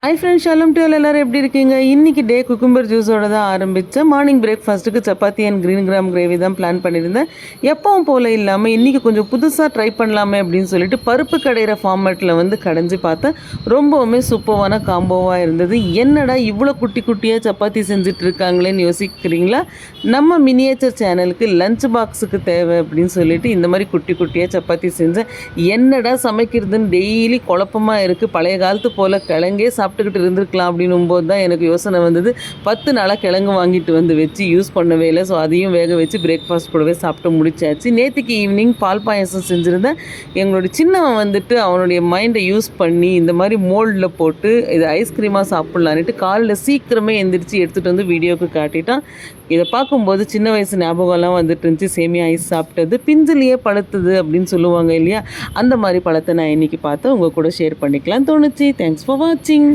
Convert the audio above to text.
Hi friends, Shalom to எல்லாரும் எப்படி இருக்கீங்க? இன்றைக்கி டே குக்கும்பர் ஜூஸோட தான் ஆரம்பித்தேன். மார்னிங் பிரேக்ஃபாஸ்ட்டுக்கு chapati and green gram gravy தான் பிளான் பண்ணியிருந்தேன். எப்பவும் போல் இல்லாமல் இன்றைக்கி கொஞ்சம் புதுசாக ட்ரை பண்ணலாமே அப்படின்னு சொல்லிட்டு பருப்பு கடையிற ஃபார்மேட்டில் வந்து கடைஞ்சி பார்த்தேன். ரொம்பவுமே சூப்பரான காம்போவாக இருந்தது. என்னடா இவ்வளோ குட்டி குட்டியாக சப்பாத்தி செஞ்சுட்டு இருக்காங்களேன்னு யோசிக்கிறீங்களா? நம்ம மினியேச்சர் சேனலுக்கு லஞ்ச் பாக்ஸுக்கு தேவை அப்படின்னு சொல்லிட்டு இந்த மாதிரி குட்டி குட்டியாக சப்பாத்தி செஞ்சேன். என்னடா சமைக்கிறதுன்னு டெய்லி குழப்பமாக இருக்குது. பழைய காலத்து போல் கிழங்கே சாப்பிட்டுக்கிட்டு இருந்திருக்கலாம் அப்படின்னும் போது தான் எனக்கு யோசனை வந்தது. 10 நாளாக கிழங்கு வாங்கிட்டு வந்து வச்சு யூஸ் பண்ணவே இல்லை. ஸோ அதையும் வேக வச்சு பிரேக்ஃபாஸ்ட் கூடவே சாப்பிட்டு முடிச்சாச்சு. நேற்றுக்கு ஈவினிங் பால் பாயசம் செஞ்சுருந்தேன். எங்களோட சின்னவன் வந்துட்டு அவனுடைய மைண்டை யூஸ் பண்ணி இந்த மாதிரி மோல்டில் போட்டு இது ஐஸ்கிரீமாக சாப்பிட்லான்ட்டு காலையில் சீக்கிரமே எந்திரிச்சு எடுத்துகிட்டு வந்து வீடியோவுக்கு காட்டிட்டான். இதை பார்க்கும்போது சின்ன வயசு ஞாபகம்லாம் வந்துட்டு இருந்துச்சு. சேமியா ஐஸ் சாப்பிட்டது பிஞ்சிலேயே பழுத்துது அப்படின்னு சொல்லுவாங்க இல்லையா? அந்த மாதிரி பழத்தை நான் இன்றைக்கி பார்த்து உங்கள் கூட ஷேர் பண்ணிக்கலாம் தோணுச்சு. தேங்க்ஸ் ஃபார் வாட்சிங்.